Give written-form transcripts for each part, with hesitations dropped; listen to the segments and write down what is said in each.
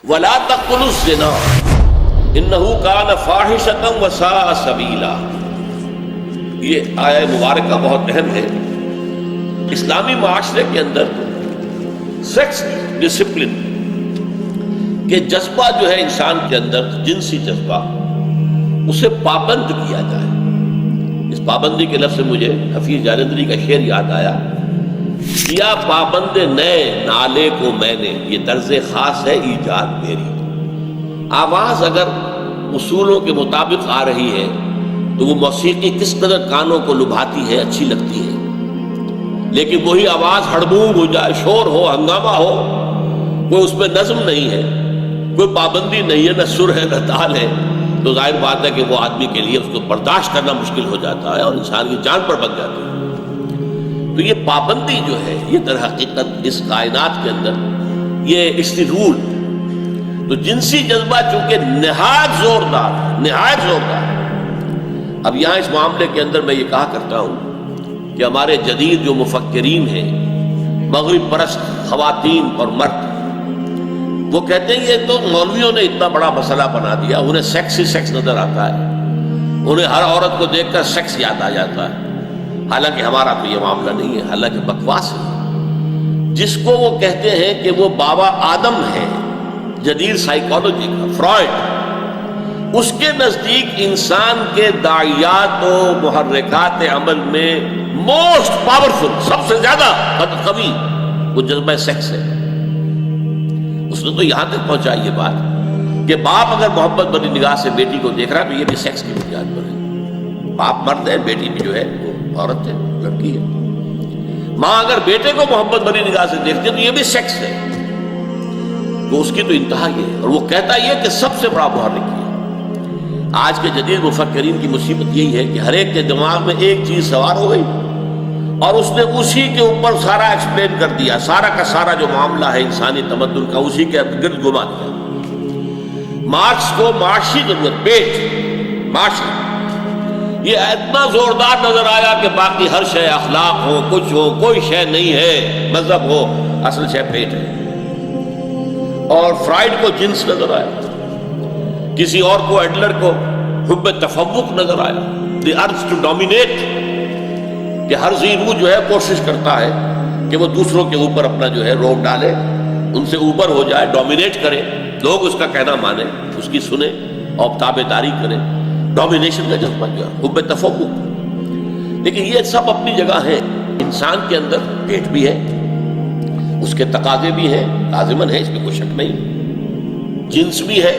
ولا تقتلوا الزنا انه كان فاحشة وساء سبیلا۔ یہ آیہ مبارکہ بہت اہم ہے۔ اسلامی معاشرے کے اندر سیکس ڈسپلن کے جذبہ جو ہے انسان کے اندر، جنسی جذبہ، اسے پابند کیا جائے۔ اس پابندی کے لفظ سے مجھے حفیظ جالندری کا شعر یاد آیا، کیا پابند نئے نالے کو میں نے، یہ طرز خاص ہے ایجاد میری۔ آواز اگر اصولوں کے مطابق آ رہی ہے تو وہ موسیقی کس قدر کانوں کو لبھاتی ہے، اچھی لگتی ہے، لیکن وہی آواز ہڑبونگ ہو جائے، شور ہو، ہنگامہ ہو، کوئی اس میں نظم نہیں ہے، کوئی پابندی نہیں ہے، نہ سر ہے نہ تال ہے، تو ظاہر بات ہے کہ وہ آدمی کے لیے اس کو برداشت کرنا مشکل ہو جاتا ہے اور انسان کی جان پر بن جاتی ہے۔ تو یہ پابندی جو ہے، یہ در حقیقت اس کائنات کے اندر یہ اس کی رول، تو جنسی جذبہ چونکہ نہایت زوردار ہے۔ اب یہاں اس معاملے کے اندر میں یہ کہا کرتا ہوں کہ ہمارے جدید جو مفکرین ہیں، مغرب پرست خواتین اور مرد، وہ کہتے ہیں یہ تو مولویوں نے اتنا بڑا مسئلہ بنا دیا، انہیں سیکس ہی سیکس نظر آتا ہے، انہیں ہر عورت کو دیکھ کر سیکس یاد آ جاتا ہے۔ حالانکہ ہمارا تو یہ معاملہ نہیں ہے، حالانکہ بکواس ہے۔ جس کو وہ کہتے ہیں کہ وہ بابا آدم ہے جدید سائیکالوجی کا، فرائڈ، اس کے نزدیک انسان کے داعیات و محرکات عمل میں موسٹ پاورفل، سب سے زیادہ قوی وہ جذبہ سیکس ہے۔ اس نے تو یہاں تک پہنچائی یہ بات کہ باپ اگر محبت بھری نگاہ سے بیٹی کو دیکھ رہا ہے تو یہ بھی سیکس کی بنیاد پر ہے۔ باپ مرد ہے، بیٹی بھی جو ہے وہ عورت ہے، لڑکی ہے۔ ماں اگر بیٹے کو محبت بھری نگاہ سے دیکھتی ہے تو یہ بھی سیکس ہے، تو اس کی تو انتہا یہ ہے، اور وہ کہتا یہ کہ سب سے بڑا محرک ہے۔ آج کے جدید مفکرین کی مصیبت یہی ہے کہ ہر ایک کے دماغ میں ایک چیز سوار ہو گئی اور اس نے اسی کے اوپر سارا ایکسپلین کر دیا، سارا کا سارا جو معاملہ ہے انسانی تمدن کا اسی کے گرد گھما دیا۔ مارکس کو معاشی ضرورت، پیٹ معاشی، یہ اتنا زوردار نظر آیا کہ باقی ہر شے اخلاق ہو، کچھ ہو، کوئی شے نہیں ہے، مذہب ہو، اصل شے پیٹ ہے۔ اور فرائڈ کو جنس نظر آیا، کسی اور کو، ایڈلر کو حب تفوق نظر آیا، دی ارج ٹو ڈومینیٹ، کہ ہر ذی روح جو ہے کوشش کرتا ہے کہ وہ دوسروں کے اوپر اپنا جو ہے روب ڈالے، ان سے اوپر ہو جائے، ڈومینیٹ کرے، لوگ اس کا کہنا مانیں، اس کی سنیں اور تابع داری کریں۔ ڈومینیشن کا جذبہ جو ہے، حب تفوق۔ لیکن یہ سب اپنی جگہ ہے۔ انسان کے اندر پیٹ بھی ہے، اس کے تقاضے بھی ہیں، لازماً ہے، اس میں کوئی شک نہیں۔ جنس بھی ہے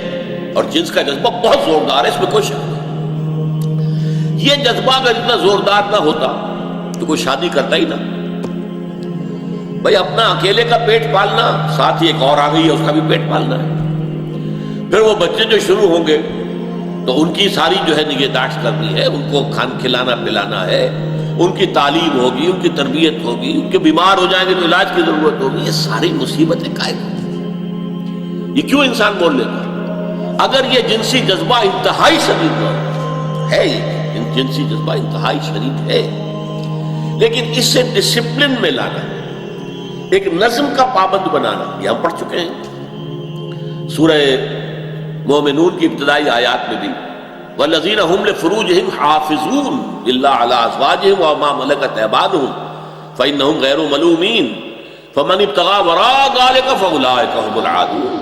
اور جنس کا جذبہ بہت زوردار ہے، اس میں کوئی شک نہیں۔ یہ جذبہ اگر اتنا زوردار نہ ہوتا تو کوئی شادی کرتا ہی نہ۔ بھائی اپنا اکیلے کا پیٹ پالنا، ساتھ ہی ایک اور آ گئی ہے، اس کا بھی پیٹ پالنا ہے۔ پھر وہ بچے جو شروع ہوں گے تو ان کی ساری جو ہے نگہداشت کرنی ہے، ان کو کھلانا پلانا ہے، ان کی تعلیم ہوگی، ان کی تربیت ہوگی، ان کے بیمار ہو جائیں گے تو علاج کی ضرورت ہوگی۔ یہ ساری مصیبتیں قائم ہوگی۔ یہ کیوں انسان بول لیتا ہے؟ اگر یہ جنسی جذبہ انتہائی شدید ہے، یہ جنسی جذبہ انتہائی شدید ہے، لیکن اس سے ڈسپلن میں لانا، ایک نظم کا پابند بنانا، یہ ہم پڑھ چکے ہیں سورہ مومنون کی ابتدائی آیات میں بھی، والذین هم لفروجہم حافظون الا علی ازواجہم وما ملکت ایمانہم فانہم غیر ملومین فمن ابتغى وراء ذلک فاولئک هم العادون۔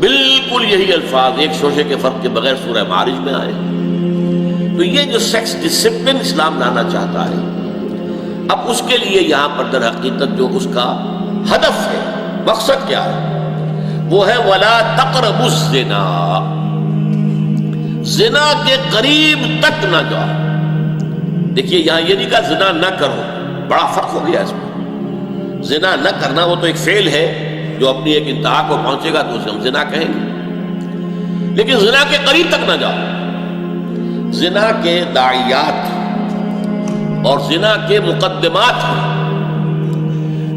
بالکل یہی الفاظ ایک شوشے کے فرق کے بغیر سورہ معارج میں آئے۔ تو یہ جو سیکس ڈسپلن اسلام لانا چاہتا ہے، اب اس کے لیے یہاں پر در حقیقت جو اس کا ہدف ہے، مقصد کیا ہے، وہ ہے وَلَا تَقْرَبُوا الزِّنَا، زنا کے قریب تک نہ جاؤ۔ دیکھیے یہاں یہ نہیں کہا زنا نہ کرو، بڑا فرق ہو گیا اس میں۔ زنا نہ کرنا وہ تو ایک فعل ہے جو اپنی ایک انتہا کو پہنچے گا تو اسے ہم زنا کہیں گے، لیکن زنا کے قریب تک نہ جاؤ۔ زنا کے داعیات اور زنا کے مقدمات ہیں،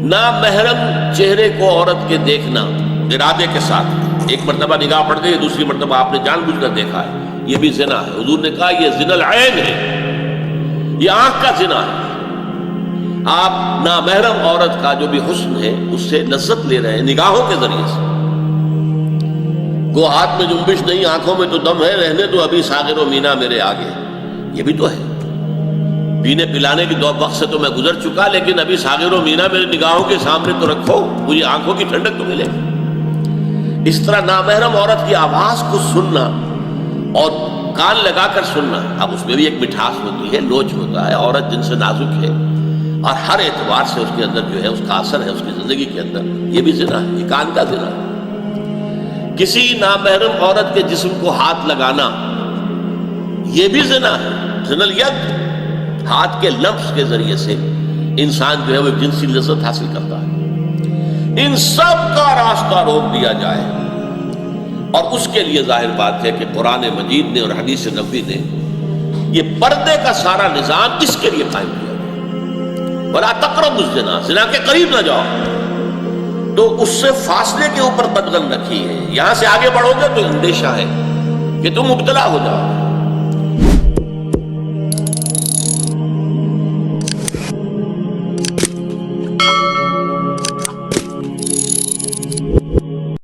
نامحرم چہرے کو عورت کے دیکھنا ارادے کے ساتھ، ایک مرتبہ نگاہ پڑ گئی، دوسری مرتبہ آپ نے جان بوجھ کر دیکھا ہے، یہ بھی زنا ہے۔ حضور نے کہا یہ زنا العین ہے، یہ آنکھ کا زنا ہے۔ آپ نامحرم عورت کا جو بھی حسن ہے اس سے لذت لے رہے ہیں نگاہوں کے ذریعے سے، گو ہاتھ میں جنبش نہیں آنکھوں میں تو دم ہے، رہنے تو ابھی ساغر و مینا میرے آگے. یہ بھی تو ہے، پینے پلانے کی دو وقت سے تو میں گزر چکا، لیکن ابھی ساغر و مینا میرے نگاہوں کے سامنے تو رکھو، مجھے آنکھوں کی ٹھنڈک تو ملے. اس طرح نامحرم عورت کی آواز کو سننا اور کان لگا کر سننا، اب اس میں بھی ایک مٹھاس ہوتی ہے، لوچ ہوتا ہے. عورت جن سے نازک ہے اور ہر اعتبار سے اس کے اندر جو ہے اس کا اثر ہے اس کی زندگی کے اندر، یہ بھی زنا ہے، یہ کان کا زنا ہے. کسی نامحرم عورت کے جسم کو ہاتھ لگانا یہ بھی زنا ہے. زنا الید، ہاتھ کے لمس کے ذریعے سے انسان جو ہے وہ جنسی لذت حاصل کرتا ہے. ان سب کا راستہ روک دیا جائے، اور اس کے لیے ظاہر بات ہے کہ قرآن مجید نے اور حدیث نبوی نے یہ پردے کا سارا نظام اس کے لیے قائم کیا. وَلَا تَقْرَبُوا الزِّنَا، زنا کے قریب نہ جاؤ. تو اس سے فاصلے کے اوپر قدغن رکھی ہے. یہاں سے آگے بڑھو گے تو اندیشہ ہے کہ تم مبتلا ہو جاؤ.